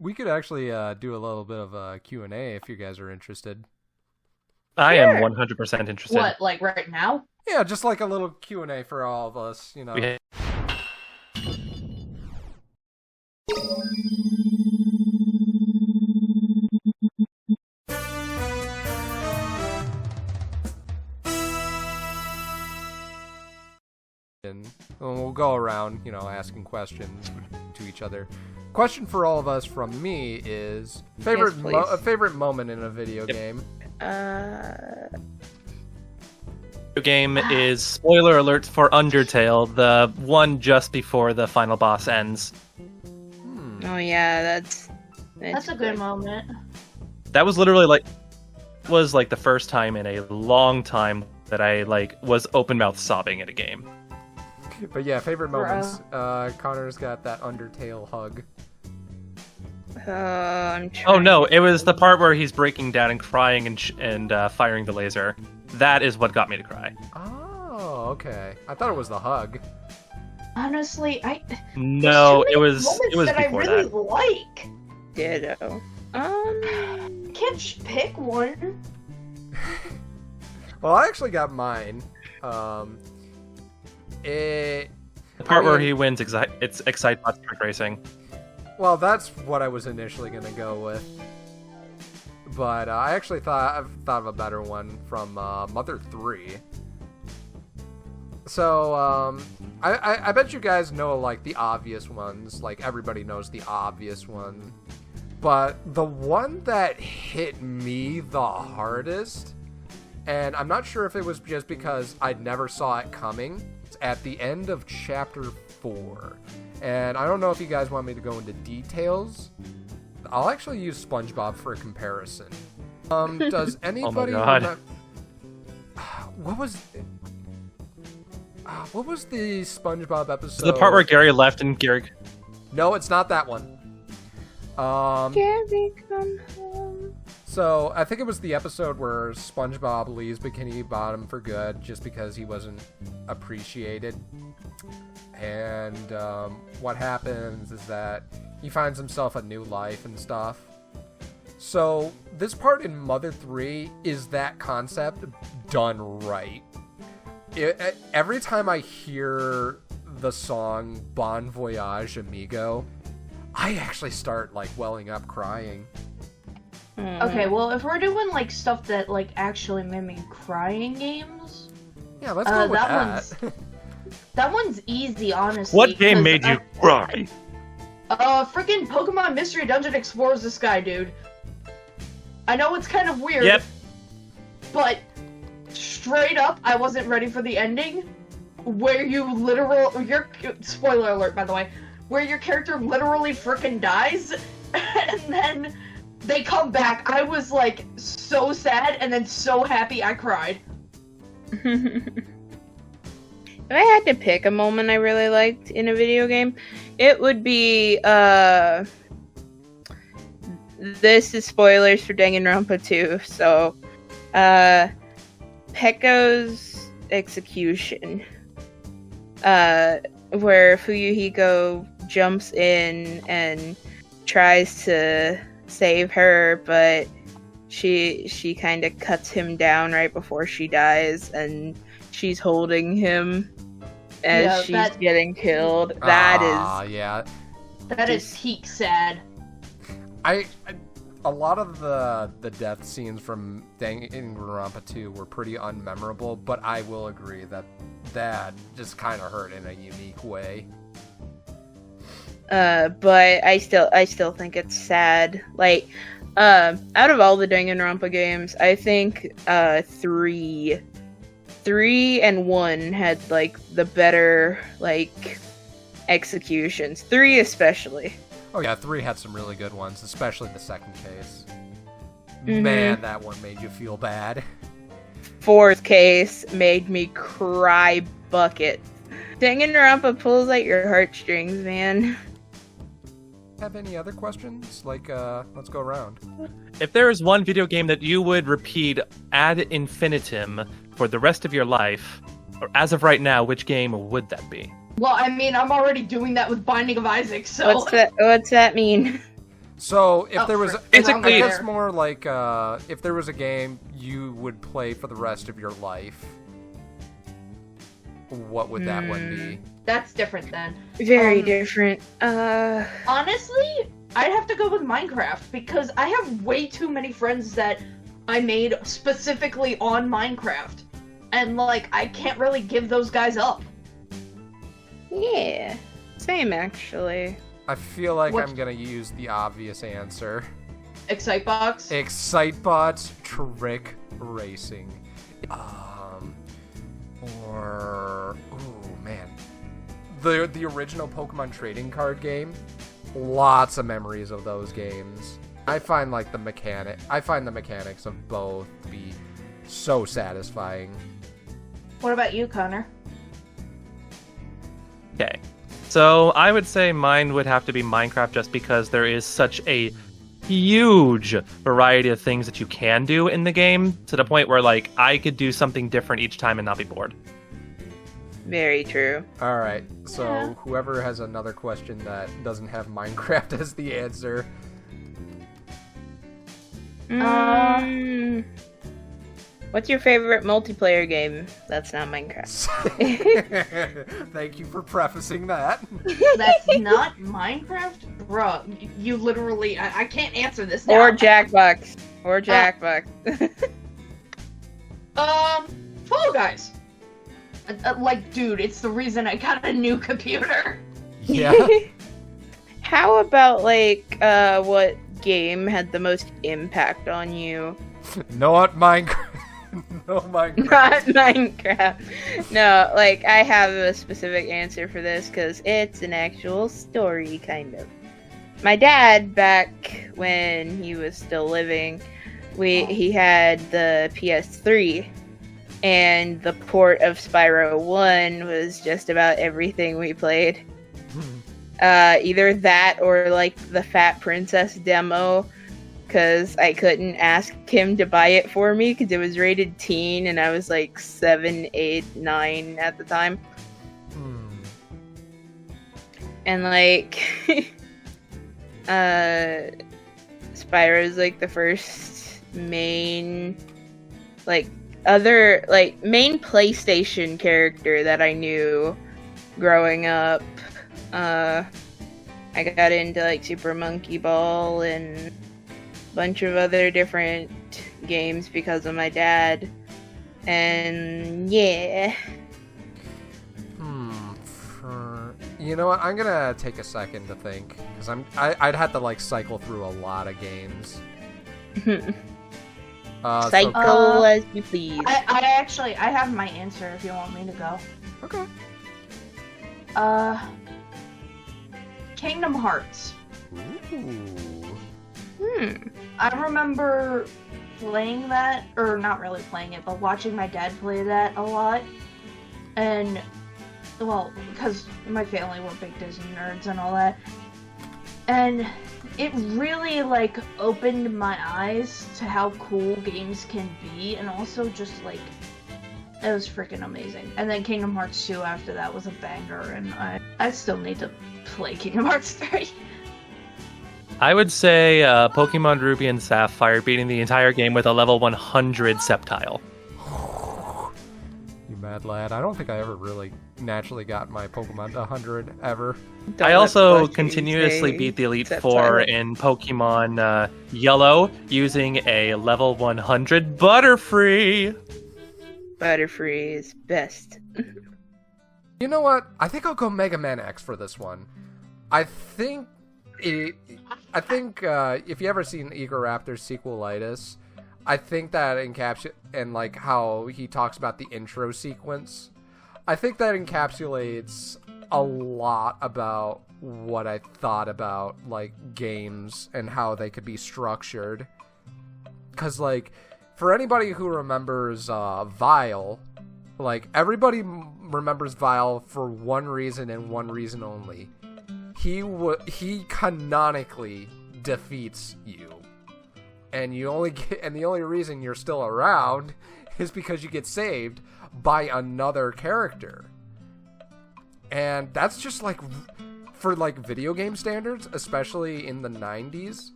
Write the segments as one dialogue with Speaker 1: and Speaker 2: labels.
Speaker 1: We could actually do a little bit of a Q&A if you guys are interested.
Speaker 2: I am 100% interested.
Speaker 3: What, like right now?
Speaker 1: Yeah, just like a little Q&A for all of us, you know.
Speaker 2: Yeah.
Speaker 1: And we'll go around, you know, asking questions to each other. Question for all of us from me is favorite favorite moment in a video game.
Speaker 2: The game is, spoiler alert for Undertale, the one just before the final boss ends.
Speaker 4: Oh yeah,
Speaker 3: That's a good moment.
Speaker 2: That was literally like the first time in a long time that I was open mouth sobbing at a game.
Speaker 1: But yeah, favorite moments. Connor's got that Undertale hug.
Speaker 4: I'm trying.
Speaker 2: Oh no, it was the part where he's breaking down and crying and firing the laser. That is what got me to cry.
Speaker 1: Oh, okay. I thought it was the hug.
Speaker 3: Honestly,
Speaker 2: No, it was
Speaker 3: that I
Speaker 2: before
Speaker 3: really
Speaker 2: that.
Speaker 3: like.
Speaker 4: Ditto.
Speaker 3: Can't you pick one?
Speaker 1: Well, I actually got mine.
Speaker 2: The part where he wins it's Excitebot's trick racing.
Speaker 1: Well, that's what I was initially gonna go with, but I actually thought of a better one from Mother 3. So I bet you guys know like the obvious ones, like everybody knows the obvious one, but the one that hit me the hardest, and I'm not sure if it was just because I never saw it coming. At the end of Chapter 4. And I don't know if you guys want me to go into details. I'll actually use SpongeBob for a comparison. Does anybody
Speaker 2: Oh my God.
Speaker 1: What was the SpongeBob episode?
Speaker 2: The part where Gary left and Gary...
Speaker 1: No, it's not that one.
Speaker 4: Gary, come home.
Speaker 1: So, I think it was the episode where SpongeBob leaves Bikini Bottom for good just because he wasn't appreciated. And what happens is that he finds himself a new life and stuff. So, this part in Mother 3 is that concept done right. Every time I hear the song Bon Voyage Amigo, I actually start welling up crying.
Speaker 3: Okay, well, if we're doing stuff that actually made me cry in games,
Speaker 1: yeah, let's go with that.
Speaker 3: That one's easy, honestly.
Speaker 2: What game made you cry?
Speaker 3: Freaking Pokemon Mystery Dungeon Explorers. This guy, dude. I know it's kind of weird.
Speaker 2: Yep.
Speaker 3: But straight up, I wasn't ready for the ending, where spoiler alert, by the way, where your character literally freaking dies, and then they come back. I was so sad and then so happy I cried.
Speaker 4: If I had to pick a moment I really liked in a video game, it would be this is spoilers for Danganronpa 2, so Pekko's execution. Where Fuyuhiko jumps in and tries to save her, but she kind of cuts him down right before she dies, and she's holding him as she's getting killed. That
Speaker 3: is peak sad.
Speaker 1: A lot of the death scenes from Danganronpa 2 were pretty unmemorable, but I will agree that just kind of hurt in a unique way.
Speaker 4: But I still think it's sad. Out of all the Danganronpa games, I think 3 and 1 had the better executions. 3 especially.
Speaker 1: Oh yeah, 3 had some really good ones, especially the second case.
Speaker 4: Mm-hmm.
Speaker 1: Man, that one made you feel bad.
Speaker 4: 4th case made me cry bucket. Danganronpa pulls at your heartstrings, man.
Speaker 1: Have any other questions? Let's go around.
Speaker 2: If there is one video game that you would repeat ad infinitum for the rest of your life, or as of right now, which game would that be?
Speaker 3: Well, I mean, I'm already doing that with Binding of Isaac, so...
Speaker 4: What's that mean?
Speaker 1: So if there was,
Speaker 2: basically,
Speaker 1: I guess more like if there was a game you would play for the rest of your life, what would that one be?
Speaker 3: That's different then.
Speaker 4: Very different.
Speaker 3: Honestly, I'd have to go with Minecraft because I have way too many friends that I made specifically on Minecraft. And, like, I can't really give those guys up.
Speaker 4: Yeah. Same, actually.
Speaker 1: I feel like I'm gonna use the obvious answer.
Speaker 3: Excitebox?
Speaker 1: Excitebots Trick Racing. Or... Ooh, man. The original Pokemon trading card game. Lots of memories of those games. I find the mechanics of both to be so satisfying.
Speaker 3: What about you, Connor?
Speaker 2: Okay. So I would say mine would have to be Minecraft just because there is such a huge variety of things that you can do in the game to the point where, like, I could do something different each time and not be bored.
Speaker 4: Very true.
Speaker 1: Alright, so whoever has another question that doesn't have Minecraft as the answer.
Speaker 4: What's your favorite multiplayer game that's not Minecraft?
Speaker 1: Thank you for prefacing that.
Speaker 3: That's not Minecraft? Bro, you literally... I can't answer this now.
Speaker 4: Or Jackbox.
Speaker 3: Fall Guys. Dude, it's the reason I got a new computer.
Speaker 1: Yeah.
Speaker 4: How about, what game had the most impact on you?
Speaker 1: Not Minecraft. No Minecraft.
Speaker 4: Not Minecraft. No, I have a specific answer for this because it's an actual story, kind of. My dad, back when he was still living, he had the PS3, and the port of Spyro 1 was just about everything we played. Either that or, the Fat Princess demo, because I couldn't ask him to buy it for me because it was rated teen and I was 7, 8, 9 at the time. And Spyro's the first main main PlayStation character that I knew growing up. I got into Super Monkey Ball and bunch of other different games because of my dad, and yeah.
Speaker 1: You know what? I'm gonna take a second to think because I'd have to cycle through a lot of games.
Speaker 4: Cycle as you please.
Speaker 3: I have my answer if you want me to go.
Speaker 1: Okay.
Speaker 3: Kingdom Hearts.
Speaker 1: Ooh.
Speaker 3: I remember playing that, or not really playing it, but watching my dad play that a lot. And, well, because my family were big Disney nerds and all that. And it really, opened my eyes to how cool games can be, and also just, it was freaking amazing. And then Kingdom Hearts 2 after that was a banger, and I still need to play Kingdom Hearts 3.
Speaker 2: I would say Pokemon Ruby and Sapphire beating the entire game with a level 100 Sceptile.
Speaker 1: You mad lad. I don't think I ever really naturally got my Pokemon to 100 ever.
Speaker 2: I also continuously beat the Elite Four in Pokemon Yellow using a level 100 Butterfree.
Speaker 4: Butterfree is best.
Speaker 1: You know what? I think I'll go Mega Man X for this one. I think if you ever seen Egoraptor's Sequelitis, I think that and how he talks about the intro sequence, I think that encapsulates a lot about what I thought about games and how they could be structured. Cause for anybody who remembers Vile, everybody remembers Vile for one reason and one reason only. He canonically defeats you, and the only reason you're still around is because you get saved by another character, and that's just for like video game standards, especially in the 90s,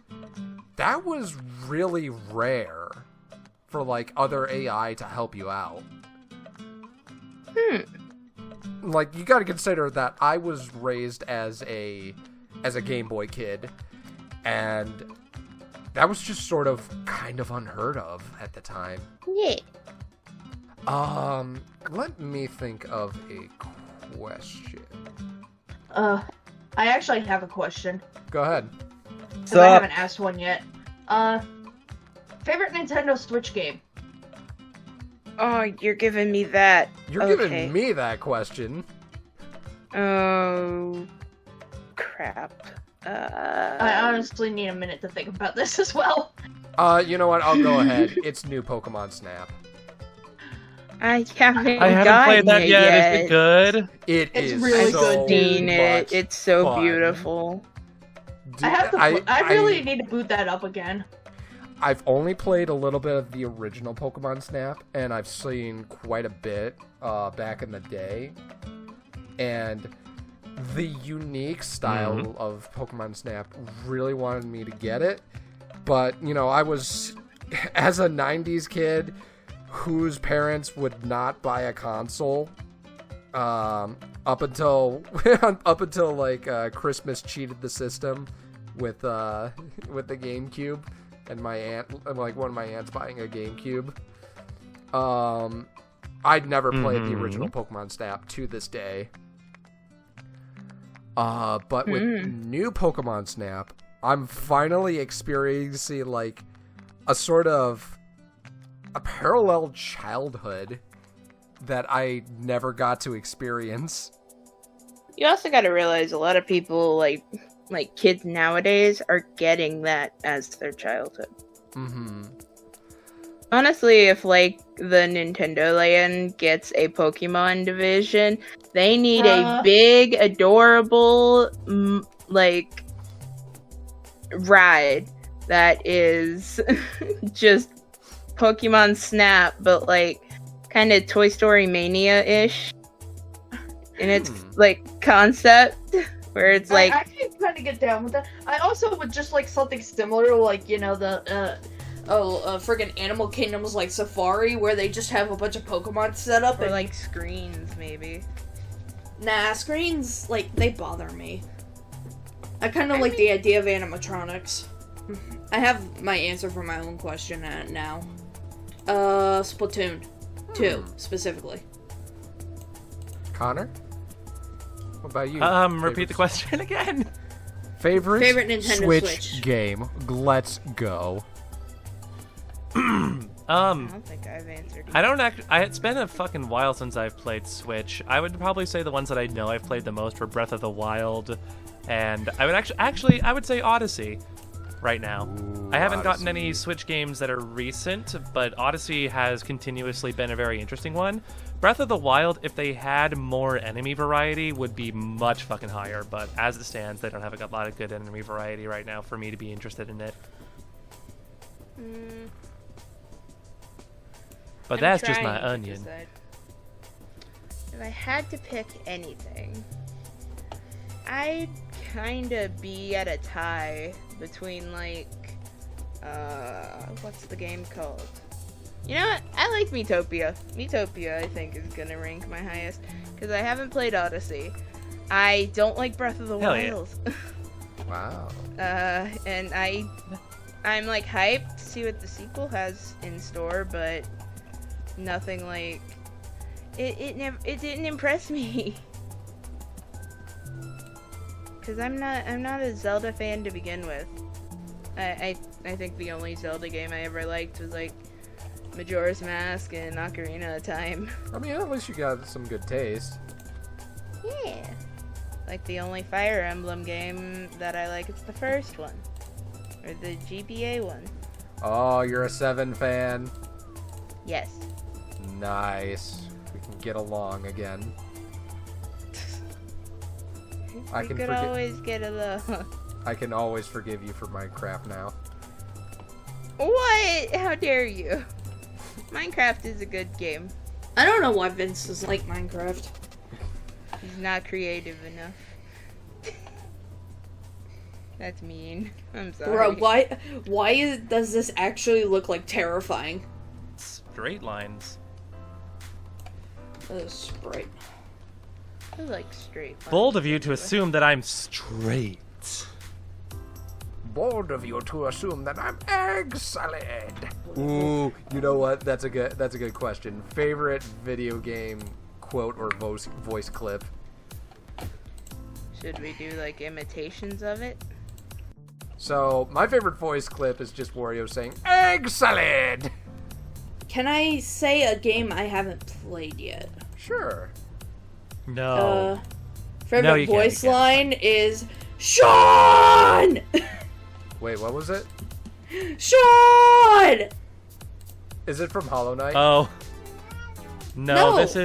Speaker 1: that was really rare for like other AI to help you out. Like, you got to consider that I was raised as a Game Boy kid, and that was just sort of kind of unheard of at the time.
Speaker 4: Yeah.
Speaker 1: Let me think of a question.
Speaker 3: I actually have a question.
Speaker 1: Go ahead.
Speaker 3: Because I haven't asked one yet. Favorite Nintendo Switch game?
Speaker 4: Oh, you're giving me that.
Speaker 1: You're giving me that question.
Speaker 4: Oh, crap.
Speaker 3: I honestly need a minute to think about this as well.
Speaker 1: You know what? I'll go ahead. It's new Pokemon Snap.
Speaker 4: I haven't
Speaker 2: played that yet. Is it good?
Speaker 3: It's really
Speaker 4: so
Speaker 3: good.
Speaker 4: It's so
Speaker 1: fun.
Speaker 4: Beautiful.
Speaker 3: I really need to boot that up again.
Speaker 1: I've only played a little bit of the original Pokemon Snap, and I've seen quite a bit back in the day. And the unique style of Pokemon Snap really wanted me to get it. But, you know, I was, as a 90s kid whose parents would not buy a console, up until like Christmas cheated the system with the GameCube. And my aunt, like one of my aunts buying a GameCube. I'd never played the original Pokemon Snap to this day. But with new Pokemon Snap, I'm finally experiencing like a sort of a parallel childhood that I never got to experience.
Speaker 4: You also got to realize a lot of people like kids nowadays are getting that as their childhood. Honestly, if like the Nintendo Land gets a Pokemon division, they need a big, adorable like ride that is just Pokemon Snap, but like kind of Toy Story Mania-ish in its like concept. Where it's like
Speaker 3: I can kind of get down with that. I also would just like something similar, like, you know, the friggin' Animal Kingdom's like Safari, where they just have a bunch of Pokemon set up,
Speaker 4: or like screens maybe.
Speaker 3: Nah, screens, like, they bother me. I kind of like the idea of animatronics. I have my answer for my own question now. Splatoon 2 specifically.
Speaker 1: Connor? What about you?
Speaker 2: Repeat the question again.
Speaker 1: Favorite
Speaker 3: Nintendo
Speaker 1: Switch game. Let's go.
Speaker 4: I don't think I've answered.
Speaker 2: It's been a fucking while since I've played Switch. I would probably say the ones that I know I've played the most were Breath of the Wild, and I would actually I would say Odyssey. Right now, I haven't gotten any Switch games that are recent, but Odyssey has continuously been a very interesting one. Breath of the Wild, if they had more enemy variety, would be much fucking higher, but as it stands, they don't have a lot of good enemy variety right now for me to be interested in it. But that's just my onion.
Speaker 4: If I had to pick anything, I'd kind of be at a tie between like what's the game called? You know what? I like Miitopia. Miitopia, I think, is gonna rank my highest because I haven't played Odyssey. I don't like Breath of the Wild.
Speaker 1: Yeah. Wow.
Speaker 4: And I'm like hyped to see what the sequel has in store, but nothing like it didn't impress me. Cause I'm not a Zelda fan to begin with. I think the only Zelda game I ever liked was like Majora's Mask and Ocarina of Time.
Speaker 1: I mean, at least you got some good taste.
Speaker 4: Yeah. Like the only Fire Emblem game that I like is the first one. Or the GBA one.
Speaker 1: Oh, you're a 7 fan?
Speaker 4: Yes.
Speaker 1: Nice. We can get along again.
Speaker 4: We could always get along.
Speaker 1: I can always forgive you for Minecraft now.
Speaker 4: What? How dare you? Minecraft is a good game.
Speaker 3: I don't know why Vince doesn't like Minecraft.
Speaker 4: He's not creative enough. That's mean. I'm sorry.
Speaker 5: Bro, why does this actually look like terrifying?
Speaker 2: Straight lines.
Speaker 5: Sprite.
Speaker 4: I like straight lines.
Speaker 2: Bold of you to assume that I'm straight.
Speaker 1: Bold of you to assume that I'm excellent. Ooh, you know what? That's a good question. Favorite video game quote or voice clip?
Speaker 4: Should we do like imitations of it?
Speaker 1: So my favorite voice clip is just Wario saying excellent.
Speaker 5: Can I say a game I haven't played yet?
Speaker 1: Sure.
Speaker 2: No.
Speaker 5: Favorite
Speaker 2: you can't,
Speaker 5: voice
Speaker 2: you can't.
Speaker 5: line is Sean!
Speaker 1: Wait, what was it?
Speaker 5: Sean!
Speaker 1: Is it from Hollow Knight?
Speaker 2: Oh. No,
Speaker 5: No.
Speaker 2: this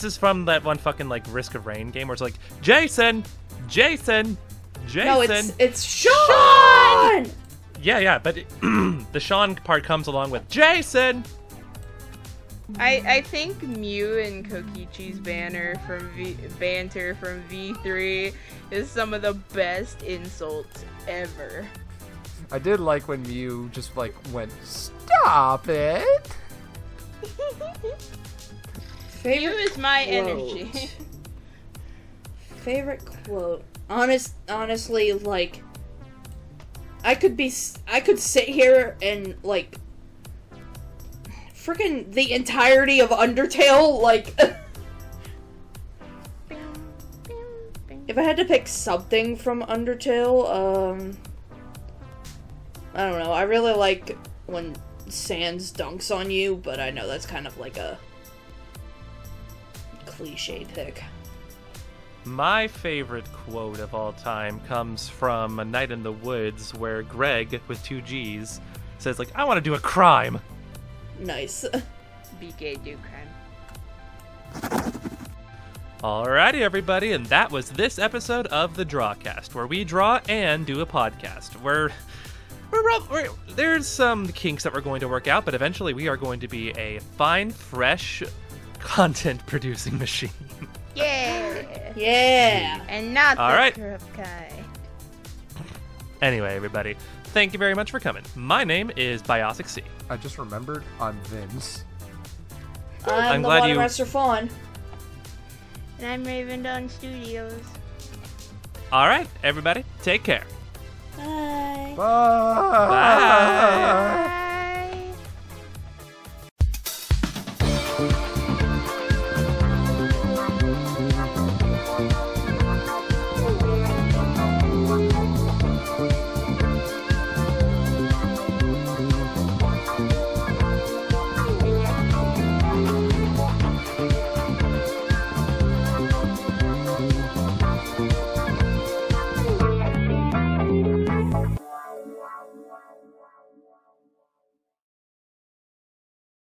Speaker 2: is from that one fucking like Risk of Rain game where it's like Jason.
Speaker 5: No, it's Sean!
Speaker 2: Yeah, but the Sean part comes along with Jason.
Speaker 4: I think Mew and Kokichi's banter from V3 is some of the best insults ever.
Speaker 1: I did like when Mew just like went, "Stop it."
Speaker 4: Mew is my
Speaker 5: quote.
Speaker 4: energy.
Speaker 5: Favorite quote. Honestly, like, I could sit here and like, freaking the entirety of Undertale, like, if I had to pick something from Undertale, I don't know. I really like when Sans dunks on you, but I know that's kind of like a cliche pick.
Speaker 2: My favorite quote of all time comes from A Night in the Woods, where Greg, with 2 G's, says, like, I want to do a crime.
Speaker 5: Nice.
Speaker 4: BK do crime.
Speaker 2: Alrighty, everybody, and that was this episode of the DRAWcast, where we draw and do a podcast. There's some kinks that we're going to work out, but eventually we are going to be a fine, fresh, content-producing machine.
Speaker 4: Yeah!
Speaker 5: Yeah.
Speaker 4: And not the
Speaker 2: All right.
Speaker 4: corrupt guy.
Speaker 2: Anyway, everybody, thank you very much for coming. My name is BiosicC.
Speaker 1: I just remembered I'm Vince.
Speaker 5: I'm
Speaker 2: I'm
Speaker 5: the
Speaker 2: glad
Speaker 5: Water
Speaker 2: you-
Speaker 5: Master Fawn.
Speaker 4: And I'm RavenDawnStudios.
Speaker 2: All right, everybody, take care.
Speaker 5: Bye.
Speaker 1: Bye.